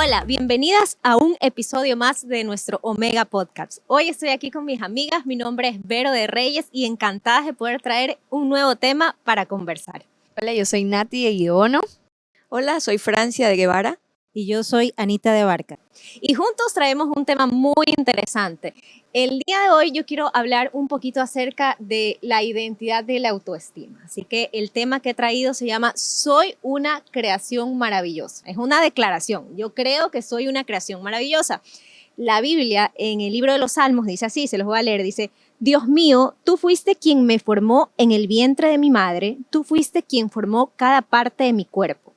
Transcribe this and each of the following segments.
Hola, bienvenidas a un episodio más de nuestro Omega Podcast. Hoy estoy aquí con mis amigas, mi nombre es Vero de Reyes y encantadas de poder traer un nuevo tema para conversar. Hola, yo soy Nati de Guiono. Hola, soy Francia de Guevara. Y yo soy Anita de Barca. Y juntos traemos un tema muy interesante. El día de hoy yo quiero hablar un poquito acerca de la identidad de la autoestima. Así que el tema que he traído se llama Soy una creación maravillosa. Es una declaración. Yo creo que soy una creación maravillosa. La Biblia en el libro de los Salmos dice así, se los voy a leer, dice: Dios mío, tú fuiste quien me formó en el vientre de mi madre, tú fuiste quien formó cada parte de mi cuerpo.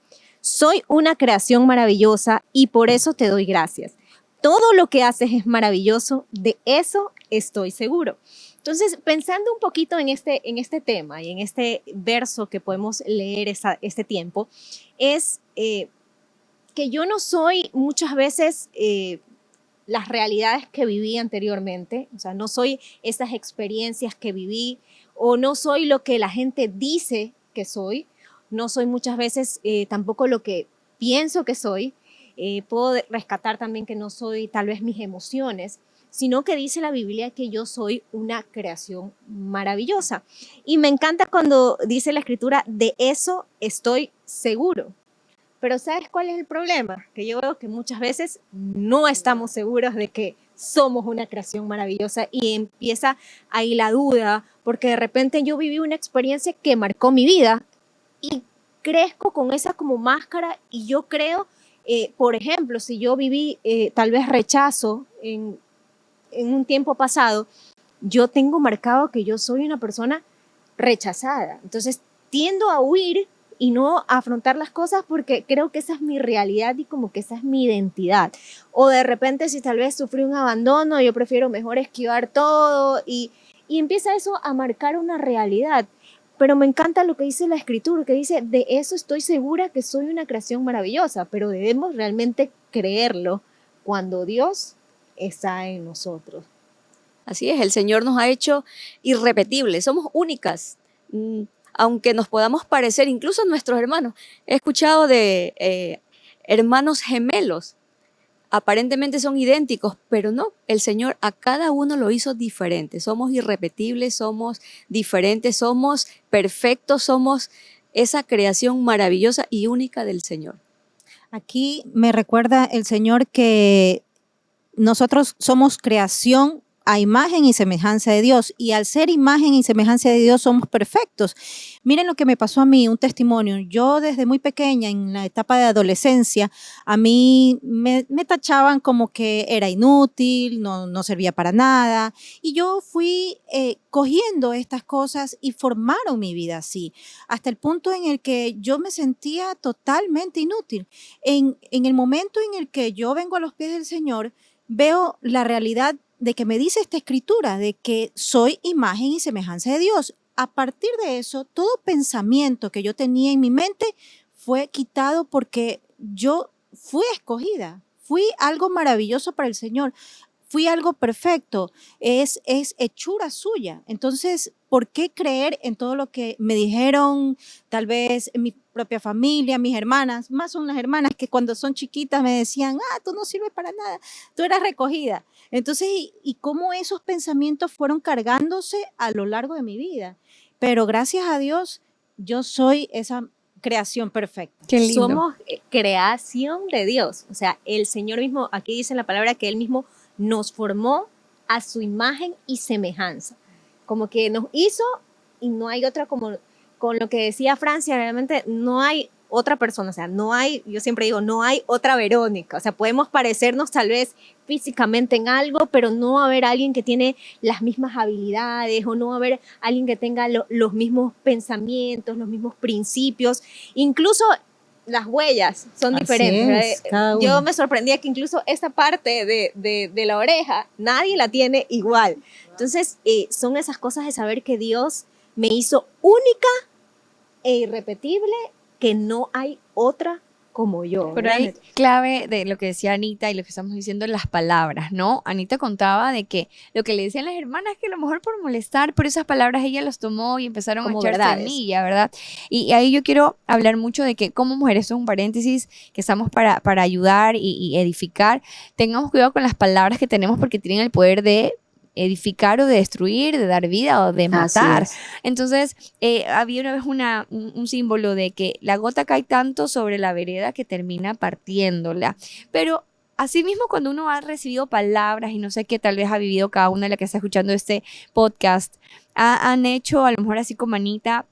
Soy una creación maravillosa y por eso te doy gracias. Todo lo que haces es maravilloso, de eso estoy seguro. Entonces, pensando un poquito en este tema y en este verso que podemos leer este tiempo, es que yo no soy muchas veces las realidades que viví anteriormente, o sea, no soy esas experiencias que viví o no soy lo que la gente dice que soy. No soy muchas veces tampoco lo que pienso que soy. Puedo rescatar también que no soy tal vez mis emociones, sino que dice la Biblia que yo soy una creación maravillosa. Y me encanta cuando dice la Escritura, de eso estoy seguro. Pero ¿sabes cuál es el problema? Que yo veo que muchas veces no estamos seguros de que somos una creación maravillosa y empieza ahí la duda, porque de repente yo viví una experiencia que marcó mi vida y crezco con esa como máscara y yo creo, por ejemplo, si yo viví tal vez rechazo en un tiempo pasado, yo tengo marcado que yo soy una persona rechazada. Entonces tiendo a huir y no a afrontar las cosas porque creo que esa es mi realidad y como que esa es mi identidad. O de repente si tal vez sufrí un abandono, yo prefiero mejor esquivar todo y empieza eso a marcar una realidad. Pero me encanta lo que dice la Escritura, que dice, de eso estoy segura que soy una creación maravillosa, pero debemos realmente creerlo cuando Dios está en nosotros. Así es, el Señor nos ha hecho irrepetibles, somos únicas, aunque nos podamos parecer incluso a nuestros hermanos. He escuchado de hermanos gemelos, aparentemente son idénticos, pero no, el Señor a cada uno lo hizo diferente. Somos irrepetibles, somos diferentes, somos perfectos, somos esa creación maravillosa y única del Señor. Aquí me recuerda el Señor que nosotros somos creación a imagen y semejanza de Dios, y al ser imagen y semejanza de Dios somos perfectos. Miren lo que me pasó a mí, un testimonio. Yo desde muy pequeña, en la etapa de adolescencia, a mí me tachaban como que era inútil, no servía para nada, y yo fui cogiendo estas cosas y formaron mi vida así, hasta el punto en el que yo me sentía totalmente inútil. En el momento en el que yo vengo a los pies del Señor, veo la realidad de que me dice esta escritura, de que soy imagen y semejanza de Dios. A partir de eso, todo pensamiento que yo tenía en mi mente fue quitado porque yo fui escogida, fui algo maravilloso para el Señor, fui algo perfecto, es hechura suya. Entonces, ¿por qué creer en todo lo que me dijeron tal vez mi propia familia, mis hermanas? Más son las hermanas que cuando son chiquitas me decían, tú no sirves para nada, tú eras recogida. Entonces, y cómo esos pensamientos fueron cargándose a lo largo de mi vida. Pero gracias a Dios, yo soy esa creación perfecta. Qué lindo. Somos creación de Dios. O sea, el Señor mismo, aquí dice la palabra que Él mismo nos formó a su imagen y semejanza. Como que nos hizo y no hay otra, como con lo que decía Francia, realmente no hay otra persona, o sea, no hay, yo siempre digo, no hay otra Verónica, o sea, podemos parecernos tal vez físicamente en algo, pero no va a haber alguien que tiene las mismas habilidades o no va a haber alguien que tenga los mismos pensamientos, los mismos principios, incluso las huellas son diferentes. Yo me sorprendía que incluso esta parte de la oreja, nadie la tiene igual. Entonces, son esas cosas de saber que Dios me hizo única e irrepetible, que no hay otra como yo. Pero ¿verdad? hay clave de lo que decía Anita y lo que estamos diciendo, las palabras, ¿no? Anita contaba de que lo que le decían las hermanas, que a lo mejor por molestar, pero esas palabras ella las tomó y empezaron Como a echar verdades. semilla, ¿verdad? Y ahí yo quiero hablar mucho de que como mujeres, esto es un paréntesis, que estamos para ayudar y edificar, tengamos cuidado con las palabras que tenemos porque tienen el poder de edificar o de destruir, de dar vida o de matar. Así es. Entonces, había una vez un símbolo de que la gota cae tanto sobre la vereda que termina partiéndola. Pero asimismo, cuando uno ha recibido palabras y no sé qué tal vez ha vivido cada una de las que está escuchando este podcast, han hecho a lo mejor así como Anita.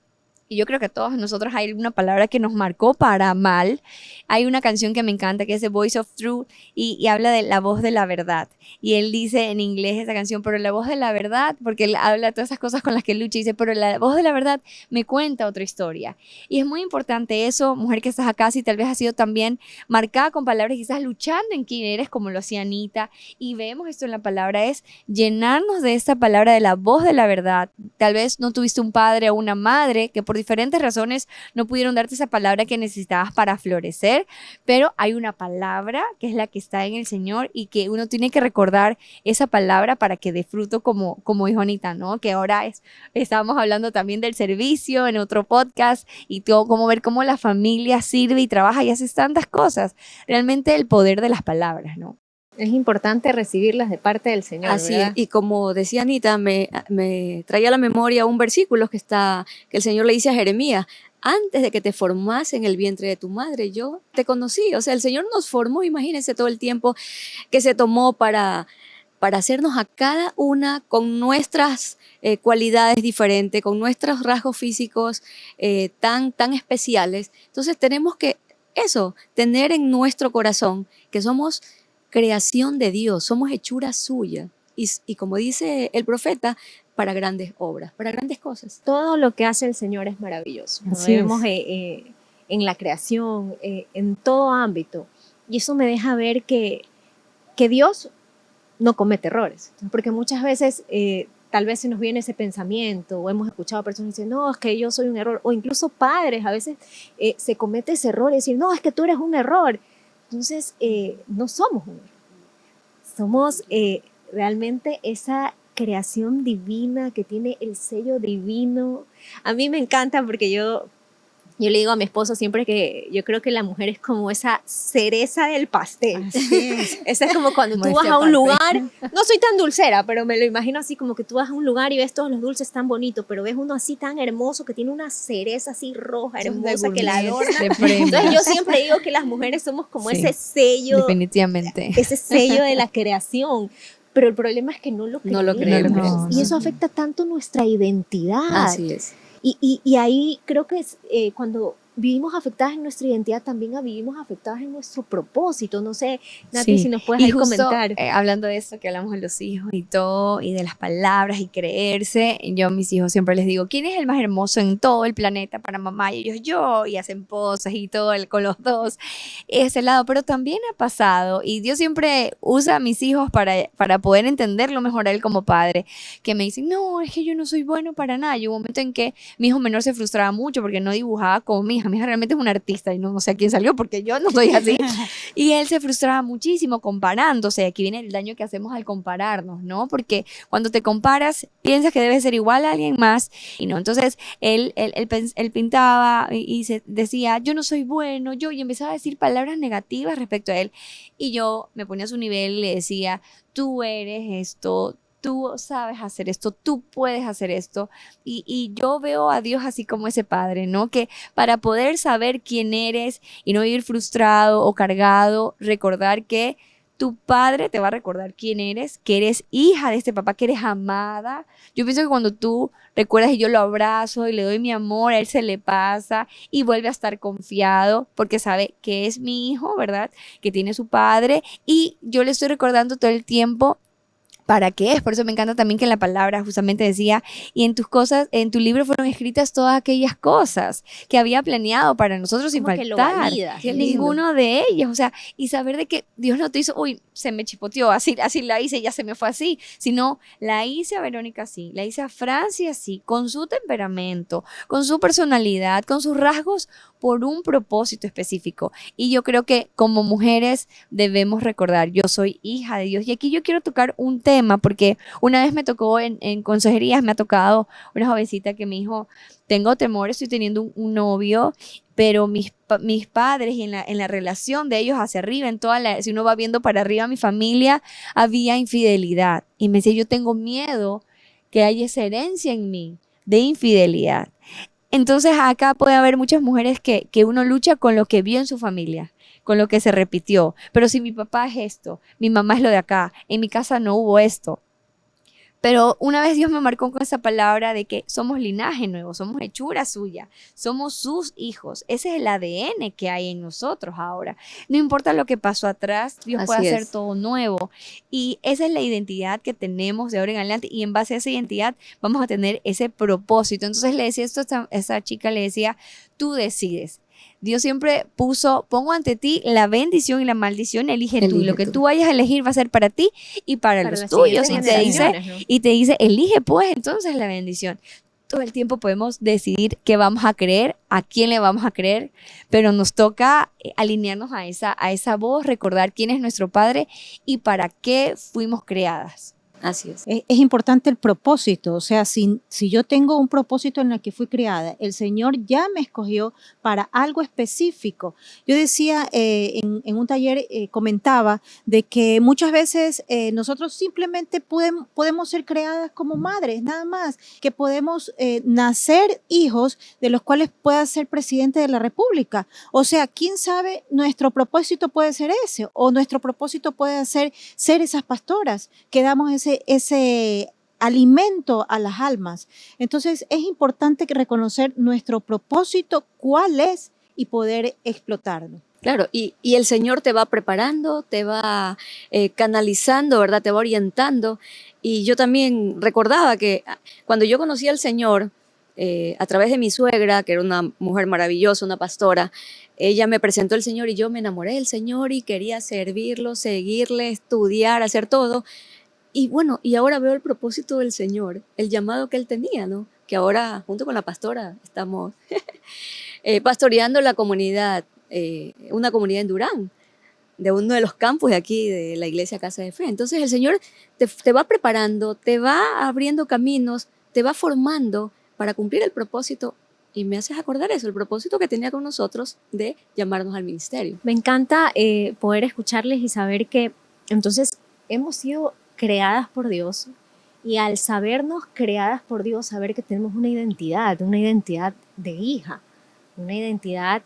Y yo creo que a todos nosotros hay una palabra que nos marcó para mal. Hay una canción que me encanta que es The Voice of Truth y habla de la voz de la verdad. Y él dice en inglés esa canción, pero la voz de la verdad, porque él habla de todas esas cosas con las que él lucha y dice, pero la voz de la verdad me cuenta otra historia. Y es muy importante eso, mujer que estás acá, si tal vez has sido también marcada con palabras, quizás luchando en quién eres, como lo hacía Anita. Y vemos esto en la palabra, es llenarnos de esta palabra de la voz de la verdad. Tal vez no tuviste un padre o una madre que por diferentes razones no pudieron darte esa palabra que necesitabas para florecer, pero hay una palabra que es la que está en el Señor y que uno tiene que recordar esa palabra para que dé fruto como dijo Anita, ¿no? Que ahora estábamos hablando también del servicio en otro podcast y todo, cómo ver cómo la familia sirve y trabaja y hace tantas cosas. Realmente el poder de las palabras, ¿no? Es importante recibirlas de parte del Señor, Así ¿verdad? es. Y como decía Anita, me traía a la memoria un versículo que el Señor le dice a Jeremías: antes de que te formase en el vientre de tu madre, yo te conocí. O sea, el Señor nos formó, imagínense todo el tiempo que se tomó para hacernos a cada una con nuestras cualidades diferentes, con nuestros rasgos físicos tan especiales. Entonces tenemos que tener en nuestro corazón que somos creación de Dios, somos hechura suya. Y como dice el profeta, para grandes obras, para grandes cosas. Todo lo que hace el Señor es maravilloso. Lo Así vemos en la creación, en todo ámbito. Y eso me deja ver que Dios no comete errores. Porque muchas veces tal vez se nos viene ese pensamiento o hemos escuchado a personas que dicen, no, es que yo soy un error. O incluso padres, a veces se comete ese error y decir, no, es que tú eres un error. Entonces, no somos un error. Somos realmente esa creación divina que tiene el sello divino. A mí me encanta porque yo le digo a mi esposo siempre que yo creo que la mujer es como esa cereza del pastel. Así es. Esa es como cuando Como tú vas esta a un parte. lugar, no soy tan dulcera, pero me lo imagino así como que tú vas a un lugar y ves todos los dulces tan bonitos, pero ves uno así tan hermoso que tiene una cereza así roja, hermosa, que la adorna. De premio. Entonces yo siempre digo que las mujeres somos como Sí, ese sello, definitivamente. ese sello de la creación. Pero el problema es que no lo creemos. No lo creemos. Y eso afecta tanto nuestra identidad. Así es. Y ahí creo que es, cuando vivimos afectadas en nuestra identidad, también vivimos afectadas en nuestro propósito. No sé, Nati, Sí. si nos puedes Y ahí justo, comentar. hablando de eso que hablamos de los hijos y todo, y de las palabras y creerse, yo a mis hijos siempre les digo, ¿quién es el más hermoso en todo el planeta para mamá? Y ellos, yo, y hacen poses y todo con los dos, ese lado, pero también ha pasado, y Dios siempre usa a mis hijos para poder entenderlo mejor a él como padre, que me dicen, no, es que yo no soy bueno para nada. Y hubo un momento en que mi hijo menor se frustraba mucho porque no dibujaba como mi hija realmente es un artista y no sé a quién salió porque yo no soy así. Y él se frustraba muchísimo comparándose. Aquí viene el daño que hacemos al compararnos, ¿no? Porque cuando te comparas, piensas que debes ser igual a alguien más y no. Entonces, él pintaba y se decía, yo no soy bueno, y empezaba a decir palabras negativas respecto a él. Y yo me ponía a su nivel y le decía, tú eres esto, tú sabes hacer esto, tú puedes hacer esto. Y yo veo a Dios así como ese padre, ¿no? Que para poder saber quién eres y no vivir frustrado o cargado, recordar que tu padre te va a recordar quién eres, que eres hija de este papá, que eres amada. Yo pienso que cuando tú recuerdas y yo lo abrazo y le doy mi amor, a él se le pasa y vuelve a estar confiado porque sabe que es mi hijo, ¿verdad? Que tiene su padre y yo le estoy recordando todo el tiempo ¿para qué es? Por eso me encanta también que en la palabra justamente decía, y en tus cosas, en tu libro fueron escritas todas aquellas cosas que había planeado para nosotros sin Como que lo faltar. valida, qué lindo. Ninguno de ellos, o sea, y saber de que Dios no te hizo, uy, se me chipoteó, así la hice, ya se me fue así, sino la hice a Verónica así, la hice a Francia así, con su temperamento, con su personalidad, con sus rasgos por un propósito específico. Y yo creo que como mujeres debemos recordar, yo soy hija de Dios. Y aquí yo quiero tocar un tema, porque una vez me tocó en consejerías, me ha tocado una jovencita que me dijo, tengo temor, estoy teniendo un novio, pero mis padres y en la relación de ellos hacia arriba, si uno va viendo para arriba, mi familia, había infidelidad. Y me decía, yo tengo miedo que haya esa herencia en mí de infidelidad. Entonces acá puede haber muchas mujeres que uno lucha con lo que vio en su familia, con lo que se repitió. Pero si mi papá es esto, mi mamá es lo de acá, en mi casa no hubo esto. Pero una vez Dios me marcó con esa palabra de que somos linaje nuevo, somos hechura suya, somos sus hijos. Ese es el ADN que hay en nosotros ahora. No importa lo que pasó atrás, Dios puede Así hacer es. todo nuevo. Y esa es la identidad que tenemos de ahora en adelante. Y en base a esa identidad vamos a tener ese propósito. Entonces le decía esto a esa chica, le decía, tú decides. Dios siempre pongo ante ti la bendición y la maldición, elige tú. Y Elige lo que tú. tú vayas a elegir va a ser para ti y para los las tuyos. siguientes Y ¿no? te dice, elige pues entonces la bendición. Todo el tiempo podemos decidir qué vamos a creer, a quién le vamos a creer, pero nos toca alinearnos a esa voz, recordar quién es nuestro Padre y para qué fuimos creadas. Así es. Es importante el propósito, o sea, si yo tengo un propósito en el que fui criada, el Señor ya me escogió para algo específico. Yo decía en un taller, comentaba de que muchas veces nosotros simplemente podemos ser creadas como madres, nada más, que podemos nacer hijos de los cuales pueda ser presidente de la República. O sea, quién sabe, nuestro propósito puede ser ese, o nuestro propósito puede ser esas pastoras que damos ese alimento a las almas. Entonces es importante que reconocer nuestro propósito, cuál es, y poder explotarlo. Claro, y el Señor te va preparando, te va canalizando, ¿verdad? Te va orientando. Y yo también recordaba que cuando yo conocí al Señor, a través de mi suegra, que era una mujer maravillosa, una pastora, ella me presentó al Señor y yo me enamoré del Señor y quería servirlo, seguirle, estudiar, hacer todo. Y bueno, y ahora veo el propósito del Señor, el llamado que Él tenía, ¿no? Que ahora, junto con la pastora, estamos pastoreando la comunidad, una comunidad en Durán, de uno de los campos de aquí, de la iglesia Casa de Fe. Entonces el Señor te va preparando, te va abriendo caminos, te va formando para cumplir el propósito. Y me haces acordar eso, el propósito que tenía con nosotros de llamarnos al ministerio. Me encanta poder escucharles y saber que entonces hemos sido creadas por Dios, y al sabernos creadas por Dios, saber que tenemos una identidad de hija, una identidad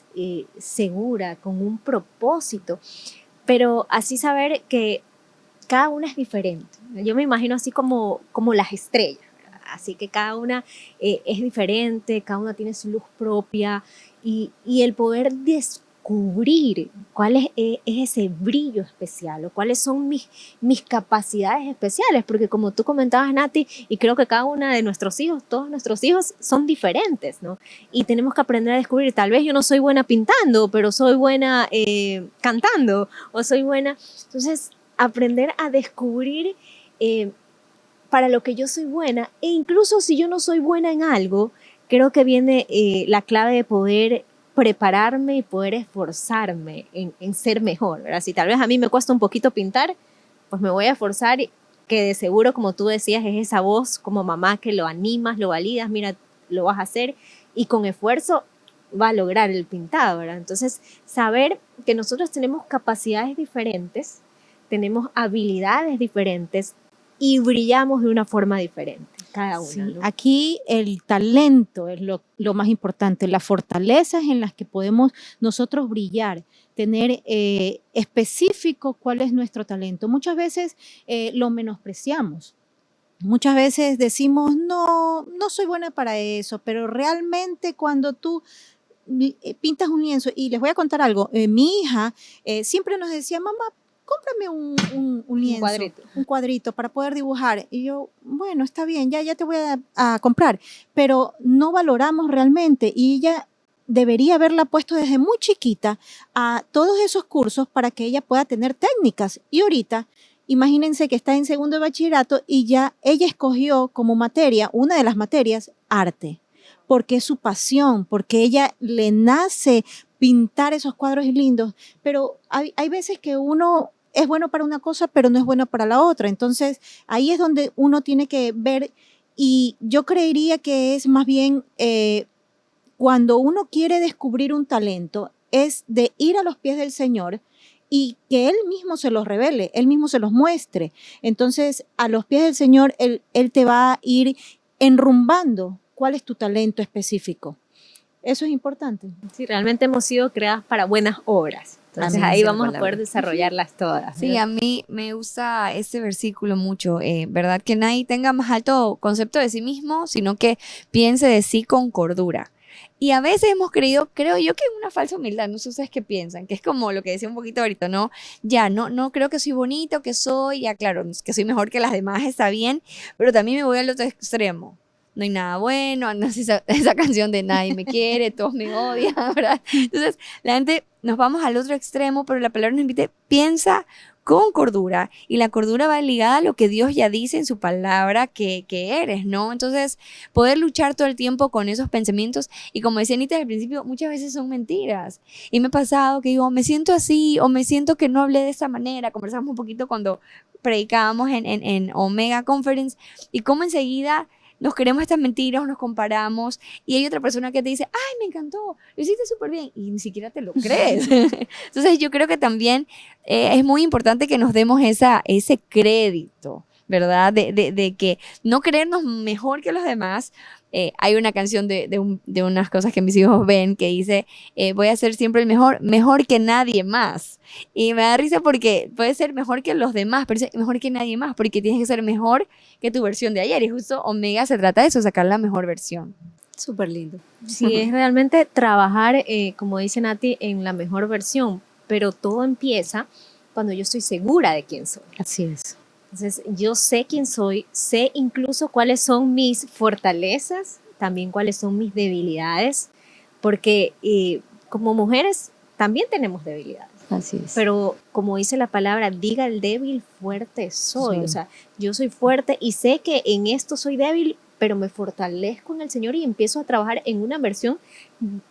segura, con un propósito, pero así saber que cada una es diferente. Yo me imagino así como las estrellas, ¿verdad? Así que cada una es diferente, cada una tiene su luz propia, y el poder descubrir cuál es ese brillo especial, o cuáles son mis capacidades especiales, porque como tú comentabas, Nati, y creo que cada una de nuestros hijos, todos nuestros hijos son diferentes, ¿no? Y tenemos que aprender a descubrir, tal vez yo no soy buena pintando, pero soy buena cantando, o soy buena, entonces aprender a descubrir para lo que yo soy buena, e incluso si yo no soy buena en algo, creo que viene la clave de poder prepararme y poder esforzarme en ser mejor, ¿verdad? Si tal vez a mí me cuesta un poquito pintar, pues me voy a esforzar, que de seguro, como tú decías, es esa voz como mamá que lo animas, lo validas, mira, lo vas a hacer, y con esfuerzo va a lograr el pintado, ¿verdad? Entonces, saber que nosotros tenemos capacidades diferentes, tenemos habilidades diferentes y brillamos de una forma diferente, cada una. Sí, ¿no? aquí el talento es lo más importante, las fortalezas en las que podemos nosotros brillar, tener específico cuál es nuestro talento. Muchas veces lo menospreciamos. Muchas veces decimos, no soy buena para eso, pero realmente cuando tú pintas un lienzo, y les voy a contar algo, mi hija siempre nos decía, mamá, cómprame un lienzo, un cuadrito para poder dibujar. Y yo, bueno, está bien, ya te voy a comprar, pero no valoramos realmente, y ella debería haberla puesto desde muy chiquita a todos esos cursos para que ella pueda tener técnicas. Y ahorita, imagínense que está en segundo de bachillerato y ya ella escogió como materia, una de las materias, arte. porque es su pasión, porque ella le nace pintar esos cuadros lindos, pero hay veces que uno es bueno para una cosa, pero no es bueno para la otra. Entonces, ahí es donde uno tiene que ver, y yo creería que es más bien cuando uno quiere descubrir un talento, es de ir a los pies del Señor y que Él mismo se los revele, Él mismo se los muestre. Entonces, a los pies del Señor, Él te va a ir enrumbando cuál es tu talento específico. Eso es importante. Sí, realmente hemos sido creadas para buenas obras. Entonces Amén, ahí dice la vamos a palabra. poder desarrollarlas todas. Sí, a mí me gusta ese versículo mucho, ¿verdad? Que nadie tenga más alto concepto de sí mismo, sino que piense de sí con cordura. Y a veces hemos creído, creo yo, que es una falsa humildad, no sé ustedes qué piensan, que es como lo que decía un poquito ahorita, ¿no? Ya, no creo que soy bonito, que soy, ya claro, que soy mejor que las demás, está bien, pero también me voy al otro extremo. No hay nada bueno, no sé, esa canción de nadie me quiere, todos me odian, ¿verdad? Entonces, la gente nos vamos al otro extremo, pero la palabra nos invita, piensa con cordura, y la cordura va ligada a lo que Dios ya dice en su palabra que eres, ¿no? Entonces, poder luchar todo el tiempo con esos pensamientos, y como decía Anita al principio, muchas veces son mentiras, y me ha pasado que digo, me siento así, o me siento que no hablé de esa manera. Conversamos un poquito cuando predicábamos en Omega Conference, y cómo enseguida nos queremos estas mentiras, nos comparamos, y hay otra persona que te dice, ay, me encantó, lo hiciste súper bien, y ni siquiera te lo crees. Entonces yo creo que también es muy importante que nos demos ese crédito, ¿verdad? De que no creernos mejor que los demás. Hay una canción de unas cosas que mis hijos ven que dice, voy a ser siempre el mejor que nadie más. Y me da risa porque puedes ser mejor que los demás, pero mejor que nadie más, porque tienes que ser mejor que tu versión de ayer. Y justo Omega se trata de eso, sacar la mejor versión. Súper lindo. Sí, es realmente trabajar, como dice Nati, en la mejor versión, pero todo empieza cuando yo estoy segura de quién soy. Así es. Entonces, yo sé quién soy, sé incluso cuáles son mis fortalezas, también cuáles son mis debilidades, porque como mujeres también tenemos debilidades. Así es. Pero como dice la palabra, diga el débil, fuerte soy. O sea, yo soy fuerte y sé que en esto soy débil, pero me fortalezco en el Señor y empiezo a trabajar en una versión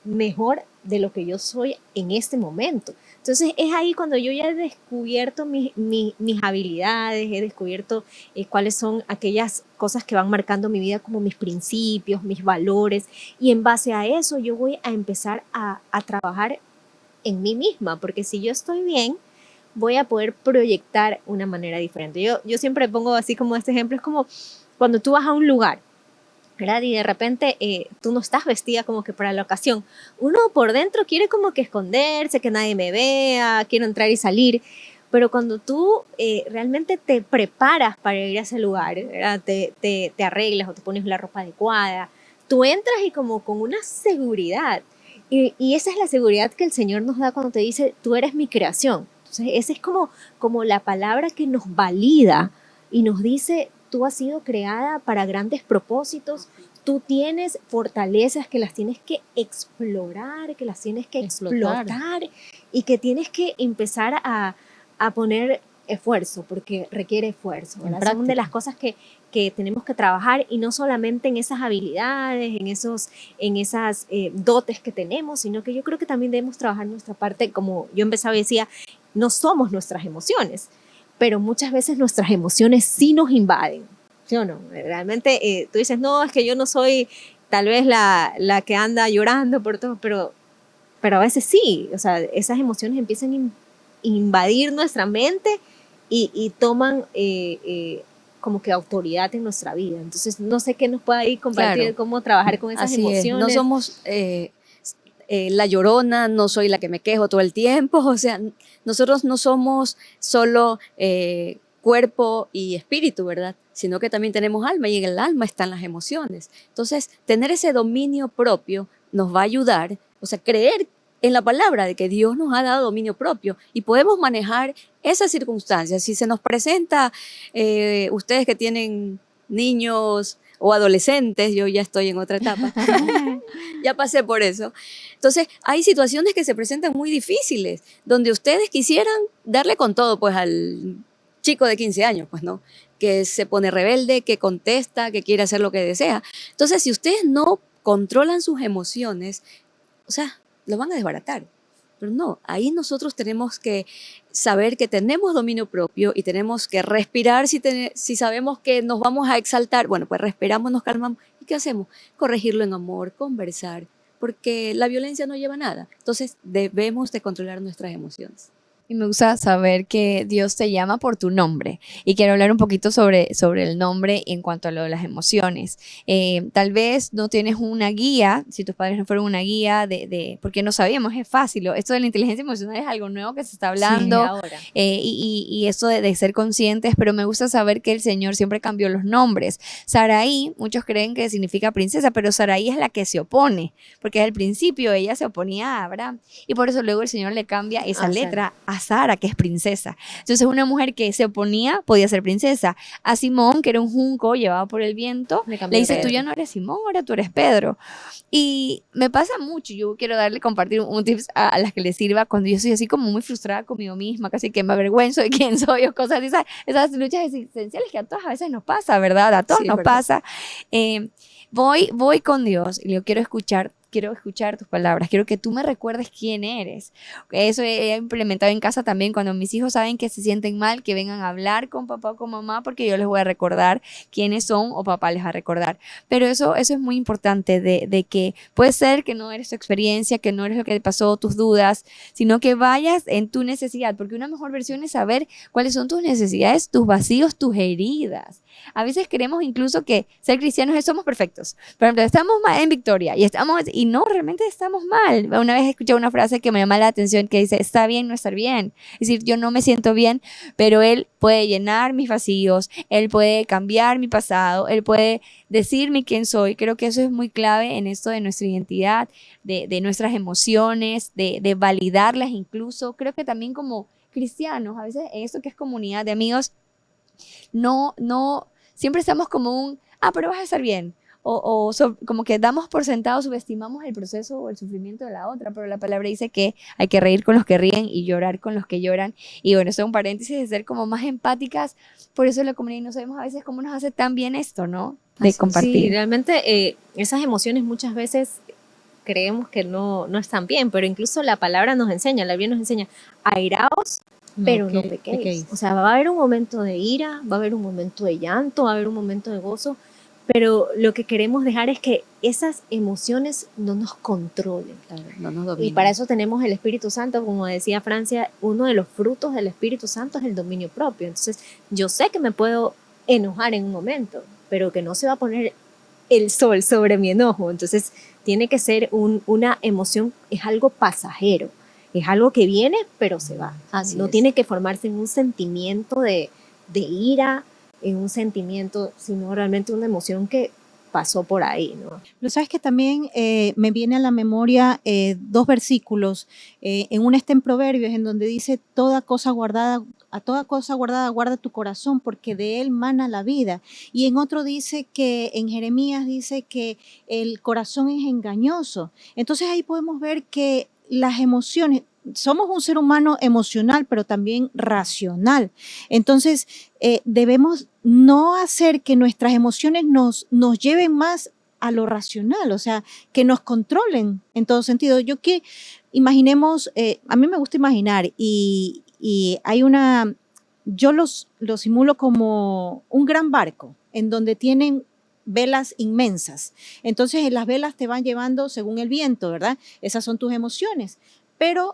mejor de lo que yo soy en este momento. Entonces es ahí cuando yo ya he descubierto mis habilidades, he descubierto cuáles son aquellas cosas que van marcando mi vida como mis principios, mis valores, y en base a eso yo voy a empezar a trabajar en mí misma, porque si yo estoy bien, voy a poder proyectar una manera diferente. Yo siempre pongo así como este ejemplo, es como cuando tú vas a un lugar, ¿verdad? Y de repente tú no estás vestida como que para la ocasión. Uno por dentro quiere como que esconderse, que nadie me vea, quiero entrar y salir. Pero cuando tú realmente te preparas para ir a ese lugar, ¿verdad? Te arreglas o te pones la ropa adecuada, tú entras y como con una seguridad. Y esa es la seguridad que el Señor nos da cuando te dice, tú eres mi creación. Entonces, esa es como la palabra que nos valida y nos dice, tú has sido creada para grandes propósitos, tú tienes fortalezas que las tienes que explorar, que las tienes que explotar y que tienes que empezar a poner esfuerzo, porque requiere esfuerzo. Son de las cosas que tenemos que trabajar, y no solamente en esas habilidades, en esas dotes que tenemos, sino que yo creo que también debemos trabajar nuestra parte, como yo empezaba y decía, no somos nuestras emociones, pero muchas veces nuestras emociones sí nos invaden, ¿sí o no? Realmente tú dices, no, es que yo no soy tal vez la que anda llorando por todo, pero a veces sí, o sea, esas emociones empiezan a invadir nuestra mente y toman como que autoridad en nuestra vida. Entonces, no sé qué nos puede ahí compartir, Claro. cómo trabajar con esas Así emociones. es. No somos la llorona, no soy la que me quejo todo el tiempo. O sea, nosotros no somos solo cuerpo y espíritu, ¿verdad? Sino que también tenemos alma, y en el alma están las emociones. Entonces, tener ese dominio propio nos va a ayudar, o sea, creer en la palabra de que Dios nos ha dado dominio propio y podemos manejar esas circunstancias. Si se nos presenta, ustedes que tienen niños o adolescentes, yo ya estoy en otra etapa, ya pasé por eso. Entonces, hay situaciones que se presentan muy difíciles, donde ustedes quisieran darle con todo, pues, al chico de 15 años, pues, ¿no? Que se pone rebelde, que contesta, que quiere hacer lo que desea. Entonces, si ustedes no controlan sus emociones, o sea, lo van a desbaratar. Pero no, ahí nosotros tenemos que saber que tenemos dominio propio y tenemos que respirar si sabemos que nos vamos a exaltar. Bueno, pues respiramos, nos calmamos. ¿Y qué hacemos? Corregirlo en amor, conversar, porque la violencia no lleva a nada. Entonces debemos de controlar nuestras emociones. Y me gusta saber que Dios te llama por tu nombre. Y quiero hablar un poquito sobre el nombre en cuanto a lo de las emociones. Tal vez no tienes una guía, si tus padres no fueron una guía, porque no sabíamos, es fácil. Esto de la inteligencia emocional es algo nuevo que se está hablando. Sí, ahora. Y esto de ser conscientes, pero me gusta saber que el Señor siempre cambió los nombres. Saraí, muchos creen que significa princesa, pero Saraí es la que se opone, porque al principio ella se oponía a Abraham. Y por eso luego el Señor le cambia esa letra a Sara, que es princesa. Entonces una mujer que se oponía podía ser princesa. A Simón, que era un junco llevado por el viento, le dice, tú ya no eres Simón, ahora tú eres Pedro. Y me pasa mucho, yo quiero compartir un tips a las que les sirva cuando yo soy así como muy frustrada conmigo misma, casi que me avergüenzo de quién soy o cosas así, esas luchas existenciales que a todas a veces nos pasa, ¿verdad? A todos nos pasa. Voy con Dios y le digo, quiero escuchar tus palabras, quiero que tú me recuerdes quién eres. Eso he implementado en casa también, cuando mis hijos saben que se sienten mal, que vengan a hablar con papá o con mamá, porque yo les voy a recordar quiénes son o papá les va a recordar. Pero eso es muy importante, de que puede ser que no eres tu experiencia, que no eres lo que te pasó, tus dudas, sino que vayas en tu necesidad, porque una mejor versión es saber cuáles son tus necesidades, tus vacíos, tus heridas. A veces creemos incluso que ser cristianos somos perfectos. Por ejemplo, estamos en victoria y no, realmente estamos mal. Una vez escuché una frase que me llama la atención que dice, está bien no estar bien. Es decir, yo no me siento bien, pero Él puede llenar mis vacíos, Él puede cambiar mi pasado, Él puede decirme quién soy. Creo que eso es muy clave en esto de nuestra identidad, de nuestras emociones, de validarlas incluso. Creo que también como cristianos, a veces en esto que es comunidad de amigos, no, siempre estamos como pero vas a estar bien. Como que damos por sentado, subestimamos el proceso o el sufrimiento de la otra, pero la palabra dice que hay que reír con los que ríen y llorar con los que lloran. Y bueno, eso es un paréntesis de ser como más empáticas. Por eso la comunidad no sabemos a veces cómo nos hace tan bien esto, ¿no? De compartir. Sí, realmente esas emociones muchas veces creemos que no están bien, pero incluso la palabra nos enseña, la Biblia nos enseña, airaos, pero no pequéis. O sea, va a haber un momento de ira, va a haber un momento de llanto, va a haber un momento de gozo, pero lo que queremos dejar es que esas emociones no nos controlen. Claro, no nos dominen. Y para eso tenemos el Espíritu Santo, como decía Francia, uno de los frutos del Espíritu Santo es el dominio propio. Entonces, yo sé que me puedo enojar en un momento, pero que no se va a poner el sol sobre mi enojo. Entonces, tiene que ser una emoción, es algo pasajero, es algo que viene, pero se va. No tiene que formarse en un sentimiento de ira, en un sentimiento, sino realmente una emoción que pasó por ahí, ¿no? Pero sabes que también me viene a la memoria dos versículos. En uno está en Proverbios, en donde dice, a toda cosa guardada guarda tu corazón, porque de él mana la vida. Y en otro dice que, en Jeremías dice que el corazón es engañoso. Entonces ahí podemos ver que las emociones, somos un ser humano emocional, pero también racional. Entonces, debemos no hacer que nuestras emociones nos lleven más a lo racional, o sea, que nos controlen en todo sentido. Imaginemos, a mí me gusta imaginar y hay yo lo simulo como un gran barco en donde tienen velas inmensas. Entonces, las velas te van llevando según el viento, ¿verdad? Esas son tus emociones. Pero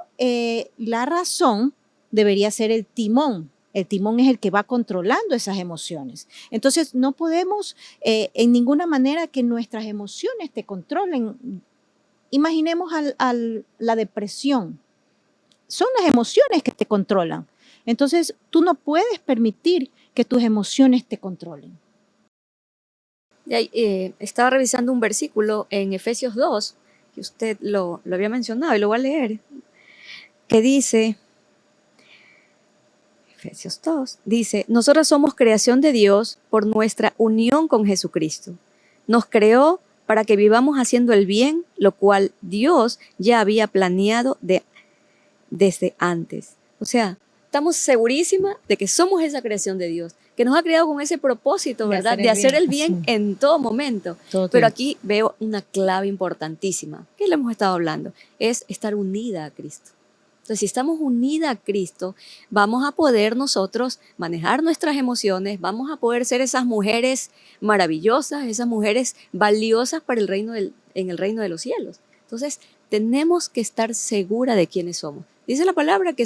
la razón debería ser el timón. El timón es el que va controlando esas emociones. Entonces, no podemos en ninguna manera que nuestras emociones te controlen. Imaginemos la depresión. Son las emociones que te controlan. Entonces, tú no puedes permitir que tus emociones te controlen. Estaba revisando un versículo en Efesios 2, que usted lo había mencionado y lo voy a leer, que dice, Efesios 2, dice, nosotros somos creación de Dios por nuestra unión con Jesucristo. Nos creó para que vivamos haciendo el bien, lo cual Dios ya había planeado desde antes. O sea, estamos segurísimas de que somos esa creación de Dios, que nos ha creado con ese propósito, De ¿verdad? hacer De el hacer bien. el bien en todo momento. Todo Pero tiempo. aquí veo una clave importantísima, que le hemos estado hablando, es estar unida a Cristo. Entonces, si estamos unidas a Cristo, vamos a poder nosotros manejar nuestras emociones, vamos a poder ser esas mujeres maravillosas, esas mujeres valiosas para en el reino de los cielos. Entonces, tenemos que estar seguras de quiénes somos. Dice la palabra que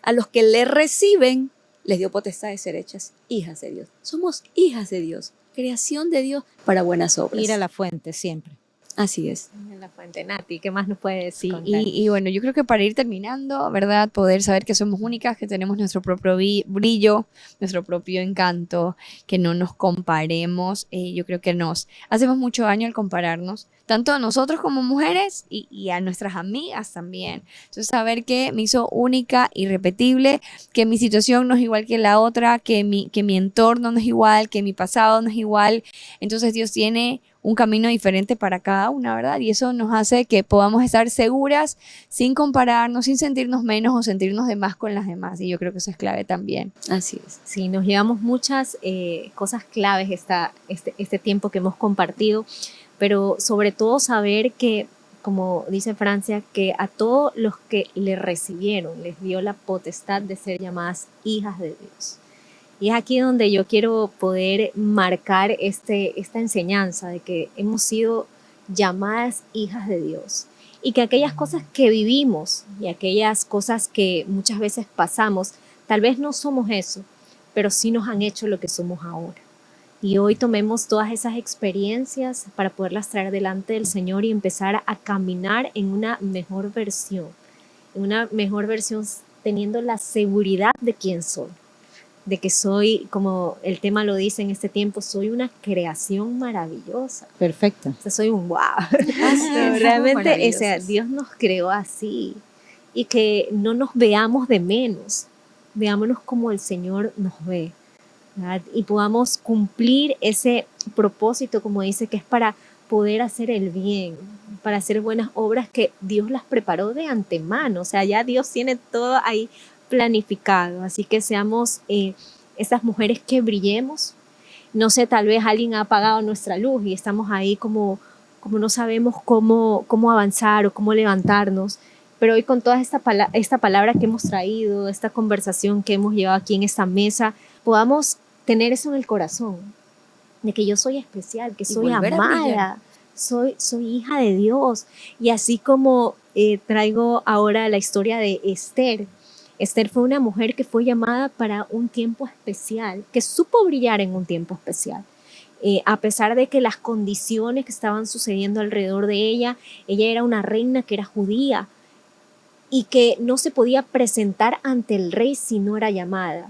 a los que le reciben, les dio potestad de ser hechas hijas de Dios. Somos hijas de Dios, creación de Dios para buenas obras. Ir a la fuente siempre. Así es. En la fuente, Nati, ¿qué más nos puedes Sí, contar? y bueno, yo creo que para ir terminando, ¿verdad? Poder saber que somos únicas, que tenemos nuestro propio brillo, nuestro propio encanto, que no nos comparemos. Yo creo que nos hacemos mucho daño al compararnos, tanto a nosotros como mujeres y a nuestras amigas también. Entonces, saber que me hizo única, irrepetible, que mi situación no es igual que la otra, que mi entorno no es igual, que mi pasado no es igual. Entonces, Dios tiene un camino diferente para cada una, ¿verdad? Y eso nos hace que podamos estar seguras sin compararnos, sin sentirnos menos o sentirnos de más con las demás. Y yo creo que eso es clave también. Así es. Sí, nos llevamos muchas cosas claves este tiempo que hemos compartido, pero sobre todo saber que, como dice Francia, que a todos los que le recibieron les dio la potestad de ser llamadas hijas de Dios. Y es aquí donde yo quiero poder marcar esta enseñanza de que hemos sido llamadas hijas de Dios y que aquellas cosas que vivimos y aquellas cosas que muchas veces pasamos, tal vez no somos eso, pero sí nos han hecho lo que somos ahora. Y hoy tomemos todas esas experiencias para poderlas traer delante del Señor y empezar a caminar en una mejor versión teniendo la seguridad de quién soy. De que soy, como el tema lo dice en este tiempo, soy una creación maravillosa. Perfecto. O sea, soy un wow. es, Realmente, o sea, maravillosas. Dios nos creó así. Y que no nos veamos de menos. Veámonos como el Señor nos ve, ¿verdad? Y podamos cumplir ese propósito, como dice, que es para poder hacer el bien, para hacer buenas obras que Dios las preparó de antemano. O sea, ya Dios tiene todo ahí planificado, así que seamos esas mujeres que brillemos. No sé, tal vez alguien ha apagado nuestra luz y estamos ahí como no sabemos cómo avanzar o cómo levantarnos, pero hoy con toda esta palabra que hemos traído, esta conversación que hemos llevado aquí en esta mesa, podamos tener eso en el corazón, de que yo soy especial, que soy volver a brillar. amada, soy hija de Dios. Y así como traigo ahora la historia de Esther. Esther fue una mujer que fue llamada para un tiempo especial, que supo brillar en un tiempo especial. A pesar de que las condiciones que estaban sucediendo alrededor de ella era una reina que era judía y que no se podía presentar ante el rey si no era llamada.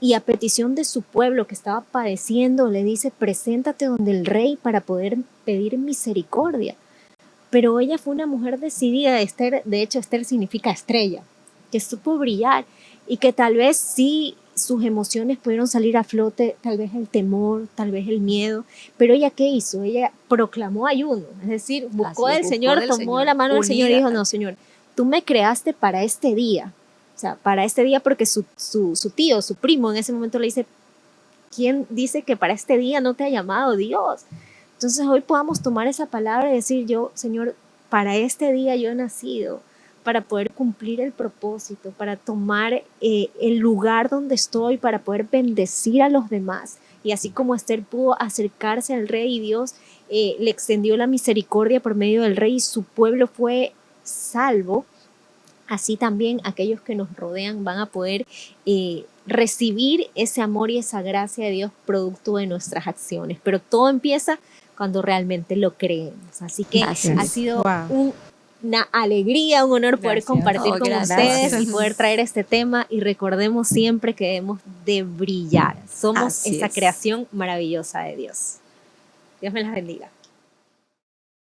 Y a petición de su pueblo que estaba padeciendo, le dice, preséntate donde el rey para poder pedir misericordia. Pero ella fue una mujer decidida. Esther, de hecho, Esther significa estrella, que supo brillar y que tal vez sí sus emociones pudieron salir a flote, tal vez el temor, tal vez el miedo, pero ella ¿qué hizo? Ella proclamó ayuno, es decir, buscó del Señor, tomó la mano del Señor y dijo, no, Señor, tú me creaste para este día, o sea, para este día, porque su tío, su primo en ese momento le dice, ¿quién dice que para este día no te ha llamado Dios? Entonces hoy podamos tomar esa palabra y decir, yo, Señor, para este día yo he nacido, para poder cumplir el propósito, para tomar el lugar donde estoy, para poder bendecir a los demás. Y así como Esther pudo acercarse al rey y Dios le extendió la misericordia por medio del rey y su pueblo fue salvo, así también aquellos que nos rodean van a poder recibir ese amor y esa gracia de Dios producto de nuestras acciones. Pero todo empieza cuando realmente lo creemos. Así que ha sido una alegría, un honor poder compartir con ustedes y poder traer este tema, y recordemos siempre que debemos de brillar. Somos esa creación maravillosa de Dios. Dios me las bendiga.